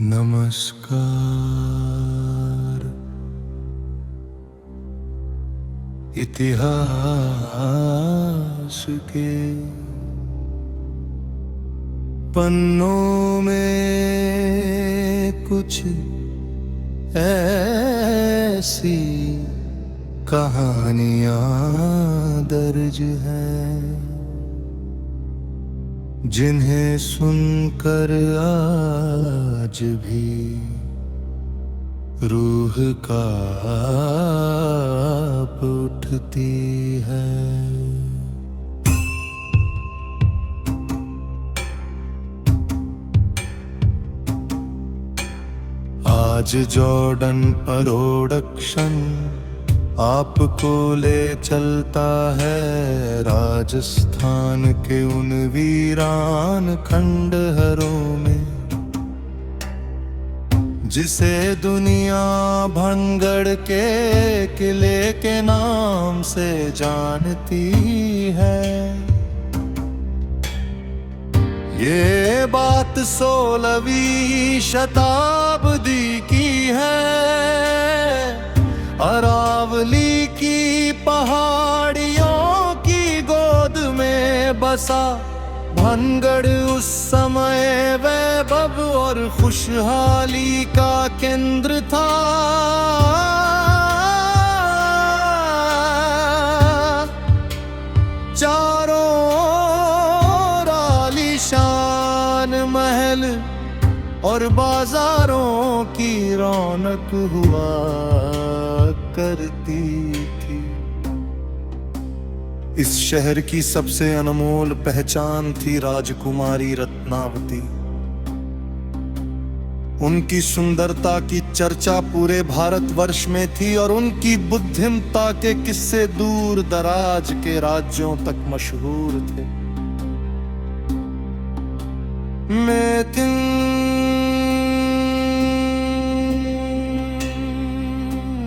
नमस्कार। इतिहास के पन्नों में कुछ ऐसी कहानियां दर्ज हैं जिन्हें सुनकर आज भी रूह कांप उठती है। आज जॉर्डन प्रोडक्शन आपको ले चलता है राजस्थान के उन वीरान खंडहरों में जिसे दुनिया भंगड़ के किले के नाम से जानती है। ये बात 16वीं शताब्दी की है। अरावली की पहाड़ियों की गोद में बसा भनगढ़ उस समय वैभव और खुशहाली का केंद्र था। चारों ओर आलीशान महल और बाजारों की रौनक हुआ करती थी। इस शहर की सबसे अनमोल पहचान थी राजकुमारी रत्नावती। उनकी सुंदरता की चर्चा पूरे भारतवर्ष में थी और उनकी बुद्धिमत्ता के किस्से दूर दराज के राज्यों तक मशहूर थे।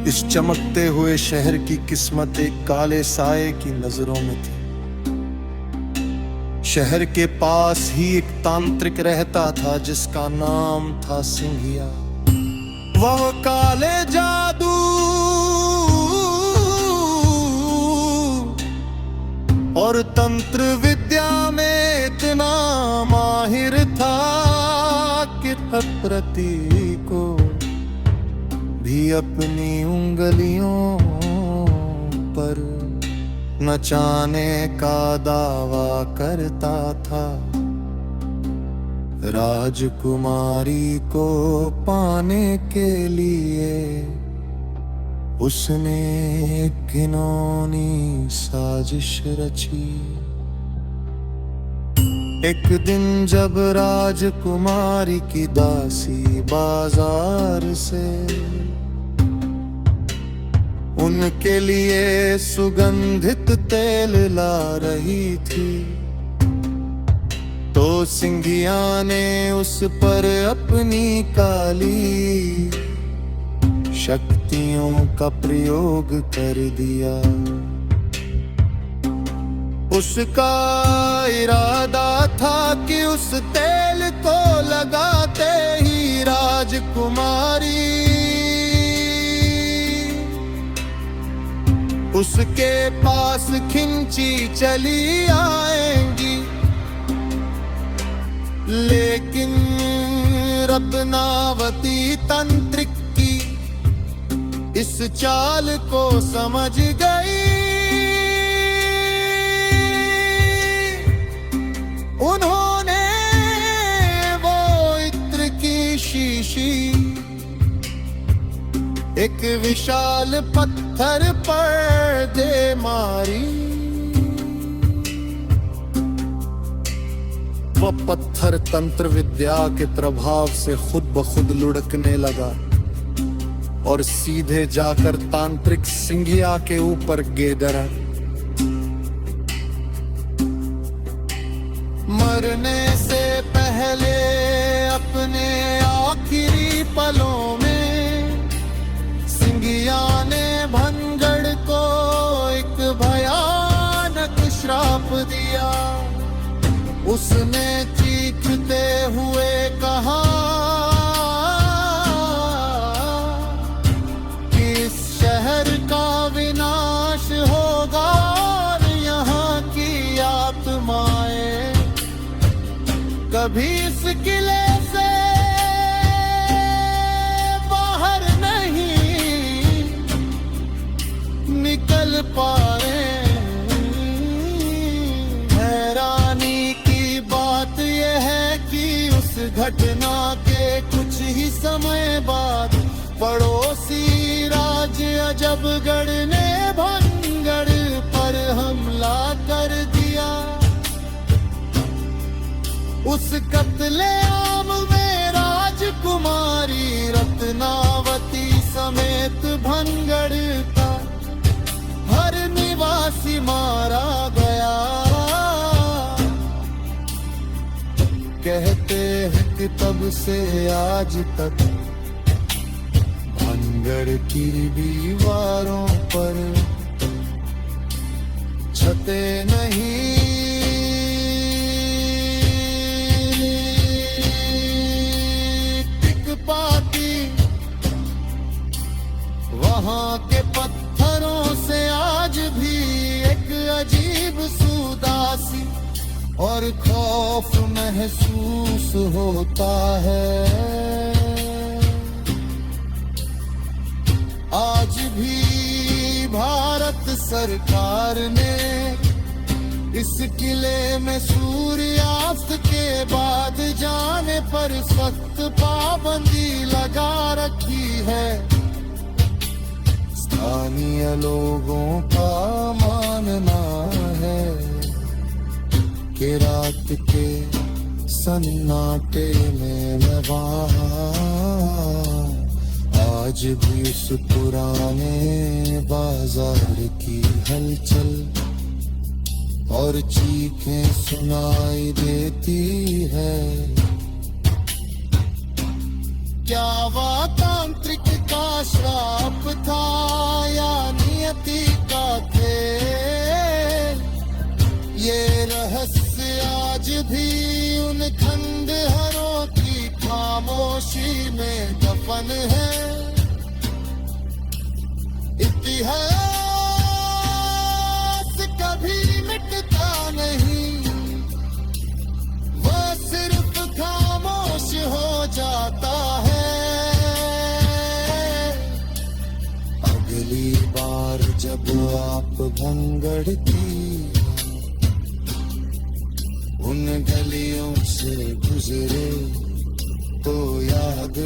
इस चमकते हुए शहर की किस्मत एक काले साये की नजरों में थी। शहर के पास ही एक तांत्रिक रहता था जिसका नाम था सिंघिया। वह काले जादू और तंत्र विद्या में इतना माहिर था कि प्रति को भी अपनी उंगलियों पर नचाने का दावा करता था। राजकुमारी को पाने के लिए उसने एक घिनौनी साजिश रची। एक दिन जब राजकुमारी की दासी बाजार से उनके लिए सुगंधित तेल ला रही थी तो सिंघिया ने उस पर अपनी काली शक्तियों का प्रयोग कर दिया। उसका इरादा था कि उस तेल को लगाते ही राजकुमारी उसके पास खिंची चली आएंगी। लेकिन रत्नावती तांत्रिक की इस चाल को समझ गई। उन्होंने वो इत्र की शीशी एक विशाल पत्थर पर दे मारी। वह पत्थर तंत्र विद्या के प्रभाव से खुद ब खुद लुढ़कने लगा और सीधे जाकर तांत्रिक सिंघिया के ऊपर गिरा। मरने से पहले अपने आखिरी पलों में सिंघिया ने भनगढ़ को एक भयानक श्राप दिया। उसने चीखते हुए कहा, किले से बाहर नहीं निकल पाए। हैरानी की बात यह है कि उस घटना के कुछ ही समय बाद पड़ोसी राज्य अजबगढ़ ने भंगड़ पर हमला कर दिया। उस कत्लेआम में राजकुमारी रत्नावती समेत भंगड़ का हर निवासी मारा गया। कहते हैं कि तब से आज तक भंगड़ की दीवारों पर छतें नहीं टिक पाती। वहां के पत्थरों से आज भी एक अजीब सुदासी और खौफ महसूस होता है। आज भी भारत सरकार ने इस किले में सूर्यास्त के बाद जाने पर सख्त पाबंदी लगा रखी है। स्थानीय लोगों का मानना है कि रात के सन्नाटे में मैं वहाँ आज भी उस पुराने बाजार की हलचल और चीखें सुनाई देती है। क्या वह तांत्रिक का श्राप था या नियति का खेल, ये रहस्य आज भी उन खंडहरों की खामोशी में दफन है। इतिहास कभी मिटता नहीं, वह सिर्फ खामोश हो जाता है। अगली बार जब आप भंगड़ की उन गलियों से गुजरे तो याद